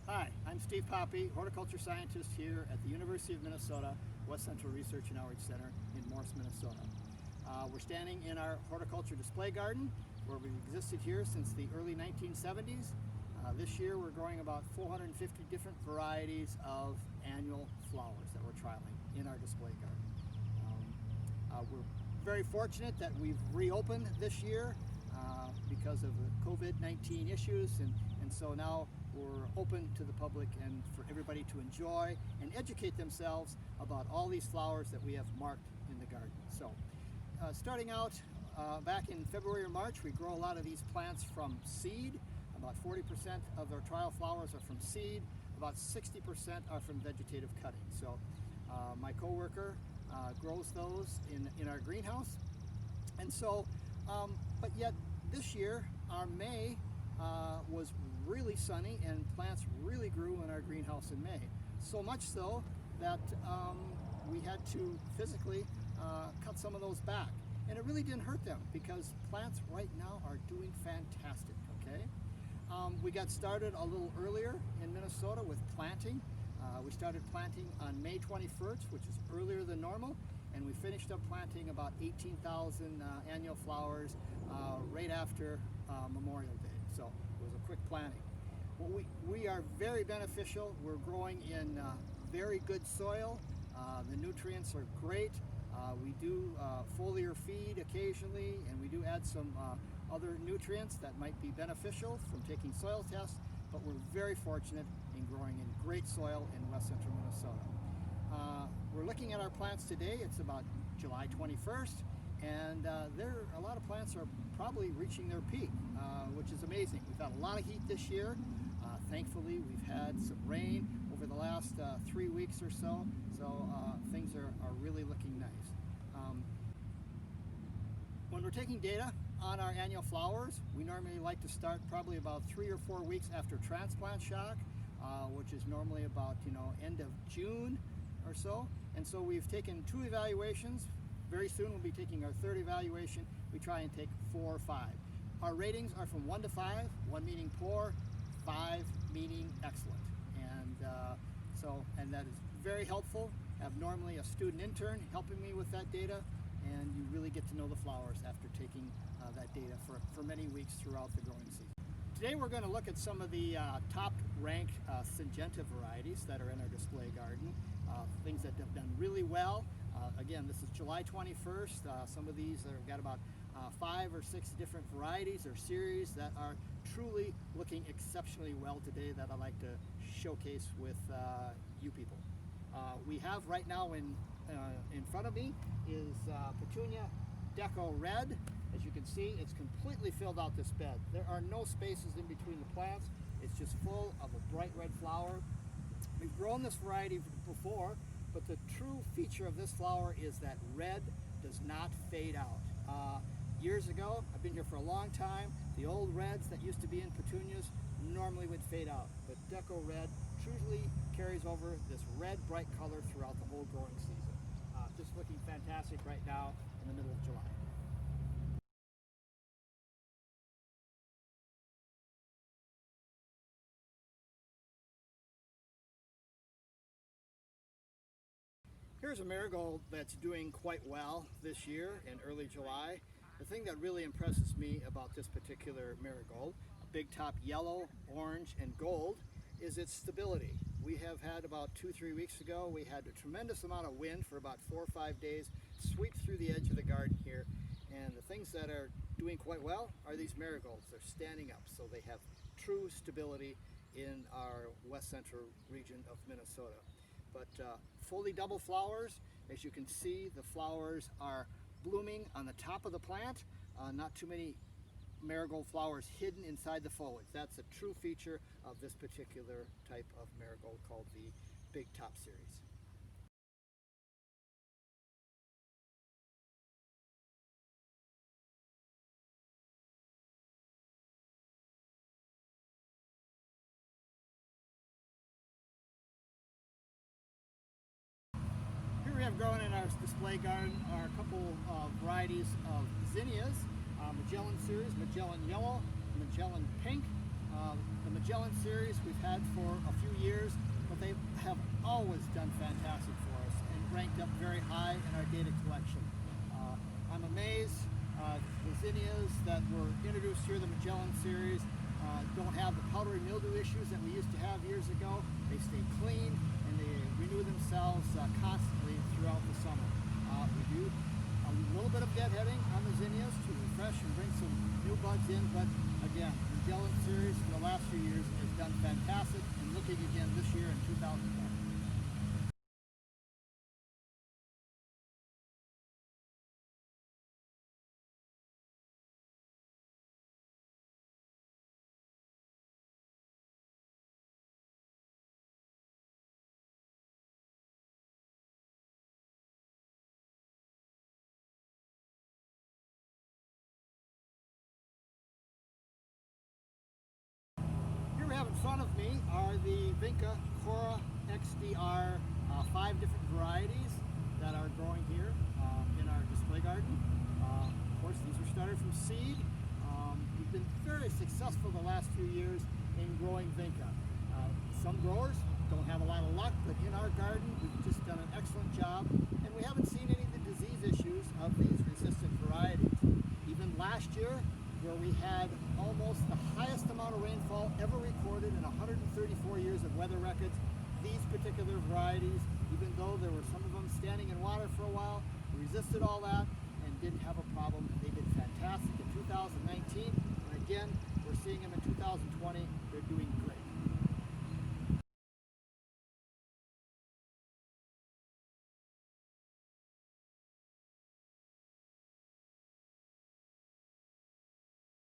Hi, I'm Steve Poppe, Horticulture Scientist here at the University of Minnesota, West Central Research and Outreach Center in Morris, Minnesota. We're standing in our horticulture display garden where we've existed here since the early 1970s. This year we're growing about 450 different varieties of annual flowers that we're trialing in our display garden. We're very fortunate that we've reopened this year because of the COVID-19 issues, and so now we're open to the public and for everybody to enjoy and educate themselves about all these flowers that we have marked in the garden. So starting out back in February or March, we grow a lot of these plants from seed. About 40% of our trial flowers are from seed, about 60% are from vegetative cutting. So my coworker grows those in our greenhouse. And so, but yet this year, our May was really sunny and plants really grew in our greenhouse in May. So much so that we had to physically cut some of those back. And it really didn't hurt them because plants right now are doing fantastic, okay? We got started a little earlier in Minnesota with planting. We started planting on May 21st, which is earlier than normal, and we finished up planting about 18,000 annual flowers right after Memorial Day. So it was a quick planting. Well, we are very beneficial. We're growing in very good soil. The nutrients are great. We do foliar feed occasionally, and we do add some other nutrients that might be beneficial from taking soil tests, but we're very fortunate in growing in great soil in west central Minnesota. We're looking at our plants today. It's about July 21st, and a lot of plants are probably reaching their peak, which is amazing. We've had a lot of heat this year. Thankfully, we've had some rain over the last 3 weeks or so, things are really looking nice. When we're taking data on our annual flowers, we normally like to start probably about 3 or 4 weeks after transplant shock, which is normally about end of June or so. And so we've taken 2 evaluations. Very soon we'll be taking our 3rd evaluation. We try and take 4 or 5. Our ratings are from 1 to 5, 1 meaning poor, 5 meaning excellent. And that is very helpful. I have normally a student intern helping me with that data, and you really get to know the flowers after taking that data for many weeks throughout the growing season. Today we're going to look at some of the top ranked Syngenta varieties that are in our display garden, things that have done really well. Again, this is July 21st. Some of these have got about 5 or 6 different varieties or series that are truly looking exceptionally well today that I'd like to showcase with you people. We have right now in front of me is Petunia Deco Red. As you can see, it's completely filled out this bed. There are no spaces in between the plants. It's just full of a bright red flower. We've grown this variety before, but the true feature of this flower is that red does not fade out. Years ago, I've been here for a long time, the old reds that used to be in petunias normally would fade out, but Deco Red truly carries over this red bright color throughout the whole growing season. Just looking fantastic right now in the middle of July. Here's a marigold that's doing quite well this year in early July. The thing that really impresses me about this particular marigold, a big top yellow, orange, and gold, is its stability. We have had about 2-3 weeks ago, we had a tremendous amount of wind for about 4 or 5 days, sweep through the edge of the garden here, and the things that are doing quite well are these marigolds. They're standing up, so they have true stability in our west central region of Minnesota. But fully double flowers, as you can see, the flowers are blooming on the top of the plant. Not too many marigold flowers hidden inside the foliage. That's a true feature of this particular type of marigold called the Big Top series. Here we have growing in our display garden are a couple of varieties of zinnias, Magellan series, Magellan Yellow, Magellan Pink. The Magellan series we've had for a few years, but they have always done fantastic for us and ranked up very high in our data collection. I'm amazed the zinnias that were introduced here, the Magellan series, don't have the powdery mildew issues that we used to have years ago. They stay clean and they renew themselves constantly throughout the summer. We do a little bit of deadheading on the zinnias to refresh and bring some new buds in, but again, the Magellan series for the last few years has done fantastic and looking again this year in 2020. Here we have in front of me are the Vinca Cora XDR 5 different varieties that are growing here in our display garden. Of course, these were started from seed. We've been very successful the last few years in growing Vinca. Some growers don't have a lot of luck, but in our garden we've just done an excellent job, and we haven't seen any of the disease issues of these resistant varieties. Even last year, where we had almost the highest amount of rainfall ever recorded in 134 years of weather records, these particular varieties, even though there were some of them standing in water for a while, resisted all that and didn't have a problem, and they did fantastic in 2019.